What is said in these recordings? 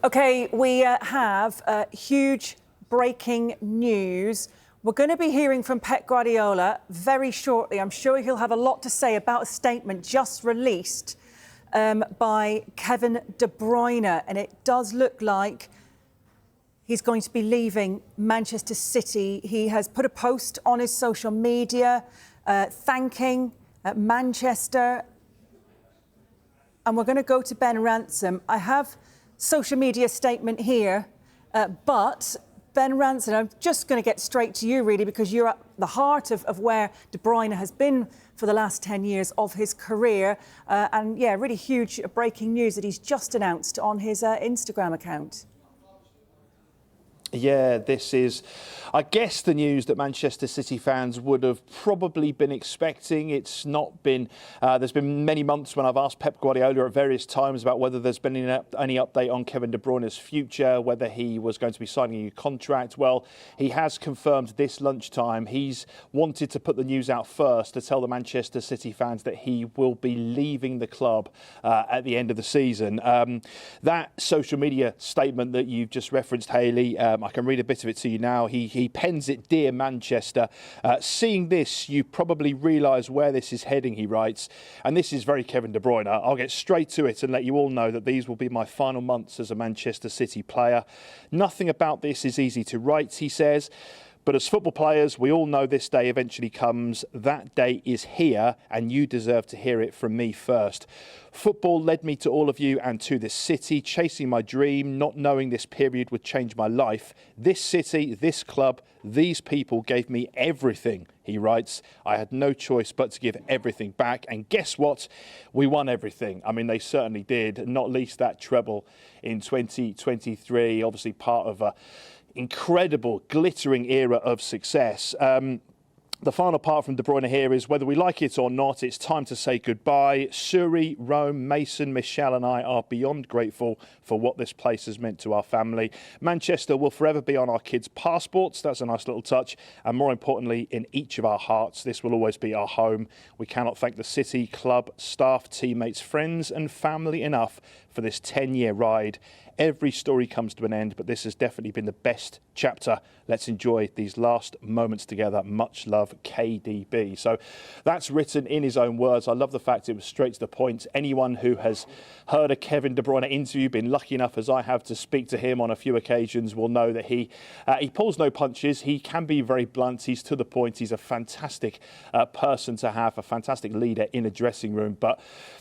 OK, we have huge breaking news. We're going to be hearing from Pep Guardiola very shortly. I'm sure he'll have a lot to say about a statement just released by Kevin De Bruyne. And it does look like he's going to be leaving Manchester City. He has put a post on his social media thanking Manchester. And we're going to go to Ben Ransom. I have social media statement here, but Ben Ransom, I'm just going to get straight to you, really, because you're at the heart of where De Bruyne has been for the last 10 years of his career. And, yeah, really huge breaking news that he's just announced on his Instagram account. Yeah, this is, I guess, the news that Manchester City fans would have probably been expecting. It's not been, there's been many months when I've asked Pep Guardiola at various times about whether there's been any update on Kevin De Bruyne's future, whether he was going to be signing a new contract. Well, he has confirmed this lunchtime. He's wanted to put the news out first to tell the Manchester City fans that he will be leaving the club at the end of the season. That social media statement that you've just referenced, Hayley, I can read a bit of it to you now. He pens it, "Dear Manchester. Seeing this, you probably realise where this is heading," he writes. And this is very Kevin De Bruyne. I'll get straight to it and let you all know that these will be my final months as a Manchester City player. Nothing about this is easy to write, he says. But as football players, we all know this day eventually comes. That day is here, and you deserve to hear it from me first. Football led me to all of you and to this city, chasing my dream, not knowing this period would change my life. This city, this club, these people gave me everything, he writes. I had no choice but to give everything back. And guess what? We won everything. I mean, they certainly did, not least that treble in 2023, obviously part of a incredible, glittering era of success. The final part from De Bruyne here is, whether we like it or not, it's time to say goodbye. Suri, Rome, Mason, Michelle and I are beyond grateful for what this place has meant to our family. Manchester will forever be on our kids' passports. That's a nice little touch. And more importantly, in each of our hearts, this will always be our home. We cannot thank the city, club, staff, teammates, friends and family enough for this 10-year ride. Every story comes to an end, but this has definitely been the best chapter. Let's enjoy these last moments together. Much love, KDB. So that's written in his own words. I love the fact it was straight to the point. Anyone who has heard a Kevin De Bruyne interview, been lucky enough as I have to speak to him on a few occasions, will know that he pulls no punches. He can be very blunt. He's to the point. He's a fantastic person to have, a fantastic leader in a dressing room. But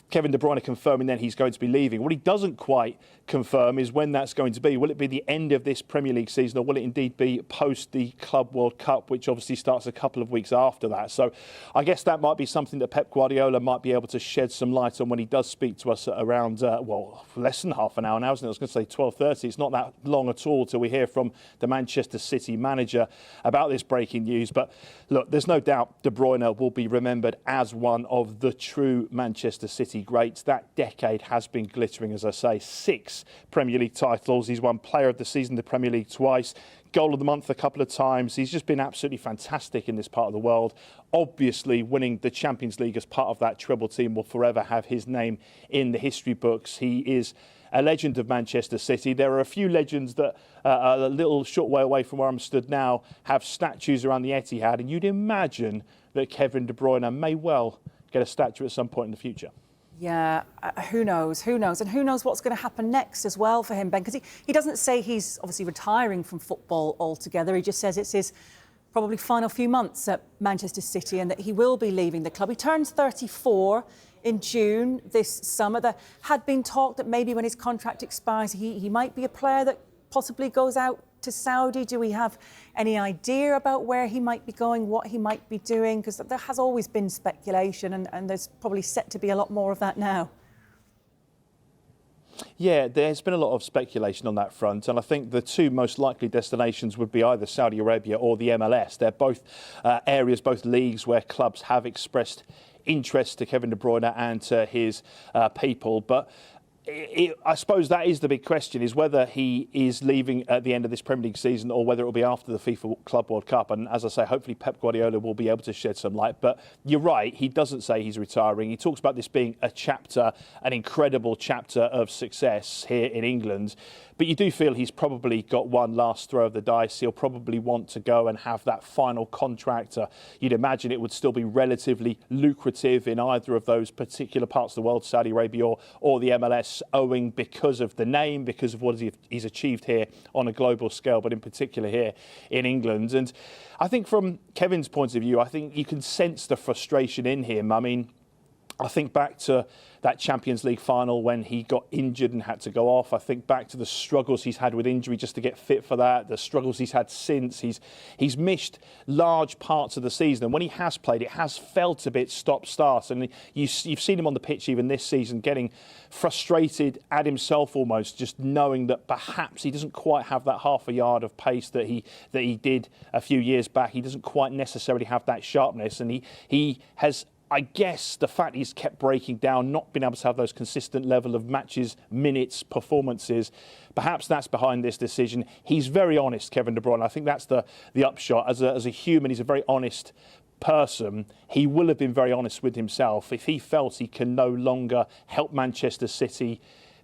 Kevin De Bruyne confirming then he's going to be leaving. What he doesn't quite confirm is when that's going to be. Will it be the end of this Premier League season, or will it indeed be post the Club World Cup, which obviously starts a couple of weeks after that? So I guess that might be something that Pep Guardiola might be able to shed some light on when he does speak to us at around, well, less than half an hour now, isn't it? I was going to say 12:30. It's not that long at all till we hear from the Manchester City manager about this breaking news. But look, there's no doubt De Bruyne will be remembered as one of the true Manchester City greats. That decade has been glittering, as I say. 6 Premier League titles. He's won Player of the Season, the Premier League twice, Goal of the Month a couple of times. He's just been absolutely fantastic in this part of the world. Obviously, winning the Champions League as part of that treble team will forever have his name in the history books. He is a legend of Manchester City. There are a few legends that are a little short way away from where I'm stood now, have statues around the Etihad, and you'd imagine that Kevin De Bruyne may well get a statue at some point in the future. Yeah, who knows? Who knows? And who knows what's going to happen next as well for him, Ben? Because he doesn't say he's obviously retiring from football altogether. He just says it's his probably final few months at Manchester City and that he will be leaving the club. He turns 34 in June this summer. There had been talk that maybe when his contract expires, he might be a player that possibly goes out to Saudi. Do we have any idea about where he might be going, what he might be doing? Because there has always been speculation, and there's probably set to be a lot more of that now. Yeah, there's been a lot of speculation on that front, and I think the two most likely destinations would be either Saudi Arabia or the MLS. They're both areas, both leagues where clubs have expressed interest to Kevin De Bruyne and to his people. But I suppose that is the big question, is whether he is leaving at the end of this Premier League season or whether it will be after the FIFA Club World Cup. And as I say, hopefully Pep Guardiola will be able to shed some light. But you're right, he doesn't say he's retiring. He talks about this being a chapter, an incredible chapter of success here in England. But you do feel he's probably got one last throw of the dice. He'll probably want to go and have that final contract. You'd imagine it would still be relatively lucrative in either of those particular parts of the world, Saudi Arabia or the MLS, owing because of the name, because of what he's achieved here on a global scale, but in particular here in England. And I think from Kevin's point of view, I think you can sense the frustration in him. I mean, I think back to that Champions League final when he got injured and had to go off. I think back to the struggles he's had with injury just to get fit for that, the struggles he's had since. He's missed large parts of the season. And when he has played, it has felt a bit stop-start. And you've seen him on the pitch even this season getting frustrated at himself almost, just knowing that perhaps he doesn't quite have that half a yard of pace that he did a few years back. He doesn't quite necessarily have that sharpness. And he has, I guess, the fact he's kept breaking down, not been able to have those consistent level of matches, minutes, performances, perhaps that's behind this decision. He's very honest, Kevin De Bruyne. I think that's the upshot. As a human, he's a very honest person. He will have been very honest with himself. If he felt he can no longer help Manchester City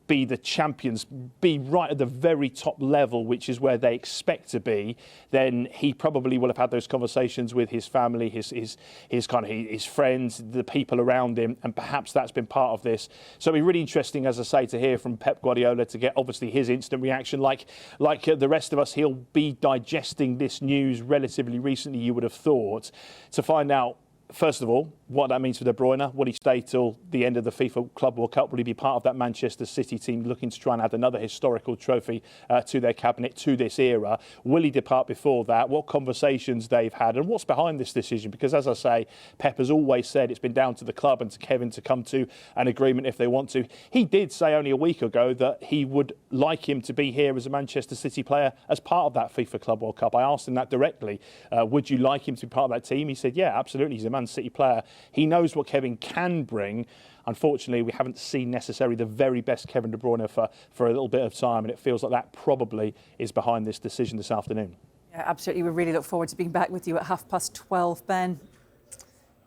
be the champions, be right at the very top level, which is where they expect to be, then he probably will have had those conversations with his family, his friends, the people around him, and perhaps that's been part of this. So it'll be really interesting, as I say, to hear from Pep Guardiola, to get obviously his instant reaction. Like the rest of us, he'll be digesting this news relatively recently, you would have thought, to find out, first of all, what that means for De Bruyne. Will he stay till the end of the FIFA Club World Cup? Will he be part of that Manchester City team looking to try and add another historical trophy to their cabinet, to this era? Will he depart before that? What conversations they've had and what's behind this decision? Because, as I say, Pep has always said it's been down to the club and to Kevin to come to an agreement if they want to. He did say only a week ago that he would like him to be here as a Manchester City player as part of that FIFA Club World Cup. I asked him that directly. Would you like him to be part of that team? He said, yeah, absolutely. He's a Man City player. He knows what Kevin can bring. Unfortunately, we haven't seen necessarily the very best Kevin De Bruyne for a little bit of time, and it feels like that probably is behind this decision this afternoon. Yeah, absolutely. We really look forward to being back with you at 12:30, Ben.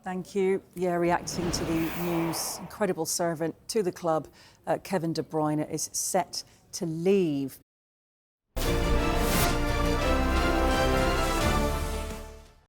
Thank you. Yeah, reacting to the news, incredible servant to the club, Kevin De Bruyne is set to leave.